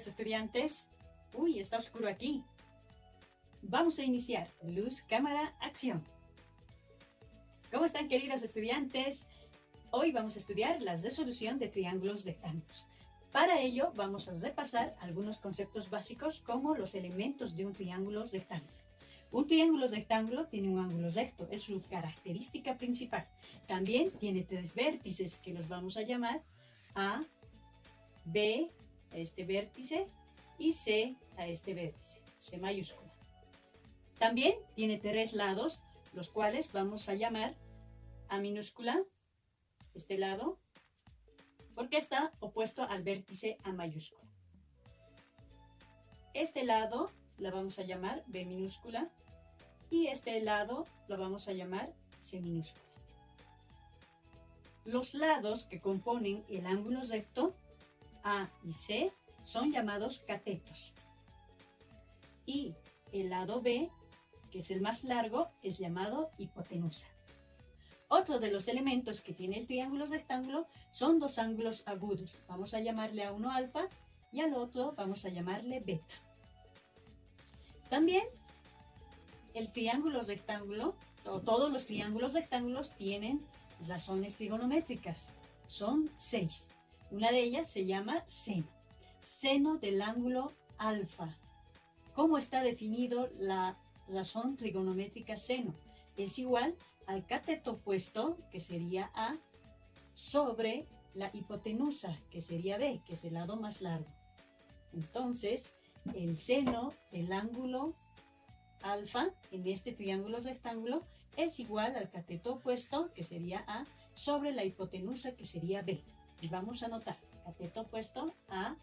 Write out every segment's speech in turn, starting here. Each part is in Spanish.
queridos estudiantes? Uy, está oscuro aquí. Vamos a iniciar. Luz, cámara, acción. ¿Cómo están, queridos estudiantes? Hoy vamos a estudiar la resolución de triángulos rectángulos. Para ello, vamos a repasar algunos conceptos básicos como los elementos de un triángulo rectángulo. Un triángulo rectángulo tiene un ángulo recto, es su característica principal. También tiene tres vértices que los vamos a llamar A, B, a este vértice, y C, a este vértice, C mayúscula. También tiene tres lados, los cuales vamos a llamar A minúscula, este lado, porque está opuesto al vértice A mayúscula. Este lado la vamos a llamar B minúscula y este lado lo vamos a llamar C minúscula. Los lados que componen el ángulo recto A y C son llamados catetos. Y el lado B, que es el más largo, es llamado hipotenusa. Otro de los elementos que tiene el triángulo rectángulo son dos ángulos agudos. Vamos a llamarle a uno alfa y al otro vamos a llamarle beta. También el triángulo rectángulo, o todos los triángulos rectángulos tienen razones trigonométricas. Son 6. Una de ellas se llama seno. Seno del ángulo alfa. ¿Cómo está definido la razón trigonométrica seno? Es igual al cateto opuesto, que sería A, sobre la hipotenusa, que sería B, que es el lado más largo. Entonces, el seno del ángulo alfa en este triángulo rectángulo es igual al cateto opuesto, que sería A, sobre la hipotenusa, que sería B. Y vamos a anotar, cateto opuesto A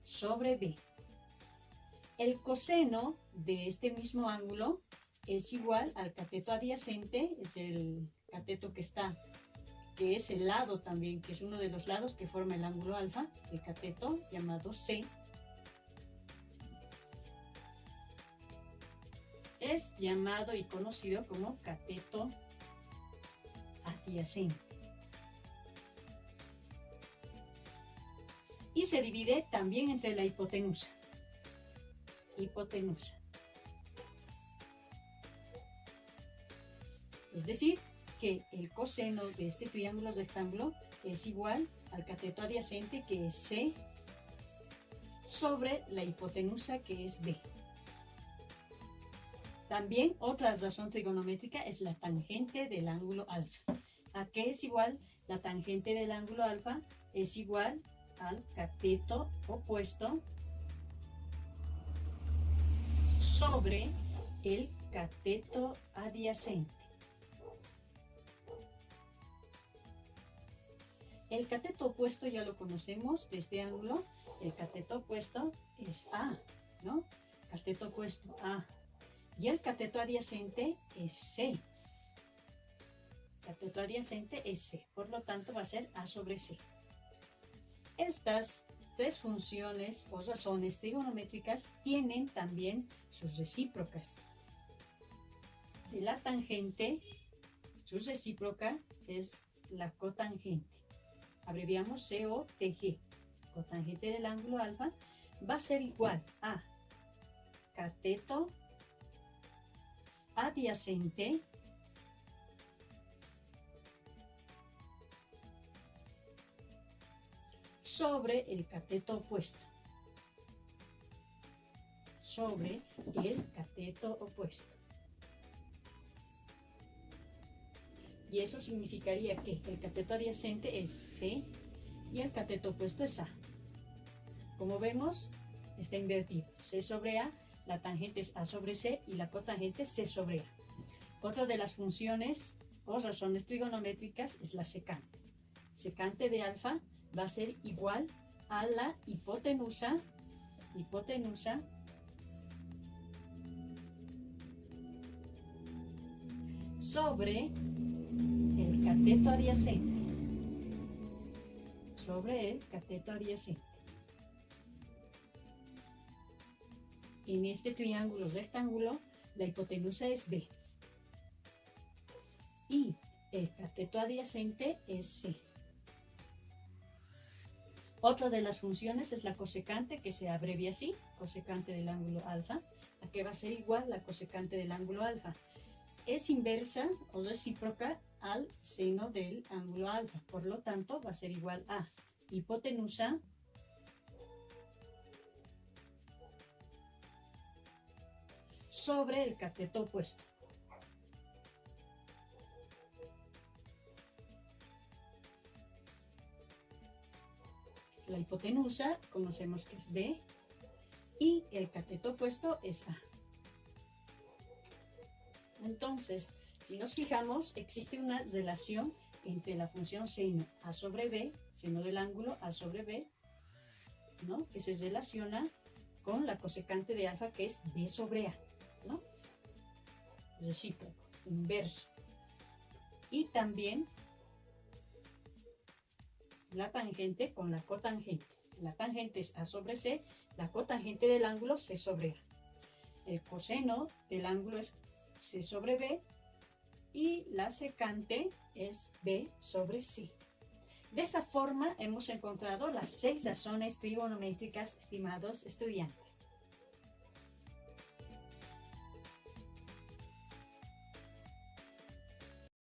sobre B. El coseno de este mismo ángulo es igual al cateto adyacente, es el cateto que es el lado también, que es uno de los lados que forma el ángulo alfa, el cateto llamado C. Es llamado y conocido como cateto adyacente. Y se divide también entre la hipotenusa. Hipotenusa. Es decir, que el coseno de este triángulo rectángulo es igual al cateto adyacente, que es C, sobre la hipotenusa, que es B. También otra razón trigonométrica es la tangente del ángulo alfa. ¿A qué es igual? La tangente del ángulo alfa es igual al cateto opuesto sobre el cateto adyacente. El cateto opuesto ya lo conocemos de este ángulo. El cateto opuesto es A, ¿no? Cateto opuesto A. Y el cateto adyacente es C. Cateto adyacente es C. Por lo tanto, va a ser A sobre C. Estas tres funciones o razones trigonométricas tienen también sus recíprocas. De la tangente, su recíproca es la cotangente. Abreviamos COTG. Cotangente del ángulo alfa va a ser igual a cateto adyacente sobre el cateto opuesto. Sobre el cateto opuesto. Y eso significaría que el cateto adyacente es C y el cateto opuesto es A. Como vemos, está invertido. C sobre A, la tangente es A sobre C y la cotangente es C sobre A. Otra de las funciones o razones trigonométricas es la secante. Secante de alfa va a ser igual a la hipotenusa sobre el cateto adyacente. Sobre el cateto adyacente. En este triángulo rectángulo, la hipotenusa es B. Y el cateto adyacente es C. Otra de las funciones es la cosecante, que se abrevia así, cosecante del ángulo alfa. ¿A qué va a ser igual la cosecante del ángulo alfa? Es inversa o recíproca al seno del ángulo alfa. Por lo tanto, va a ser igual a hipotenusa sobre el cateto opuesto. La hipotenusa conocemos que es B y el cateto opuesto es A. Entonces, si nos fijamos, existe una relación entre la función seno A sobre B, seno del ángulo A sobre B, ¿no? Que se relaciona con la cosecante de alfa, que es B sobre A, ¿no? Recíproco, inverso. Y también la tangente con la cotangente. La tangente es A sobre C, la cotangente del ángulo C sobre A. El coseno del ángulo es C sobre B y la secante es B sobre C. De esa forma hemos encontrado las 6 razones trigonométricas, estimados estudiantes.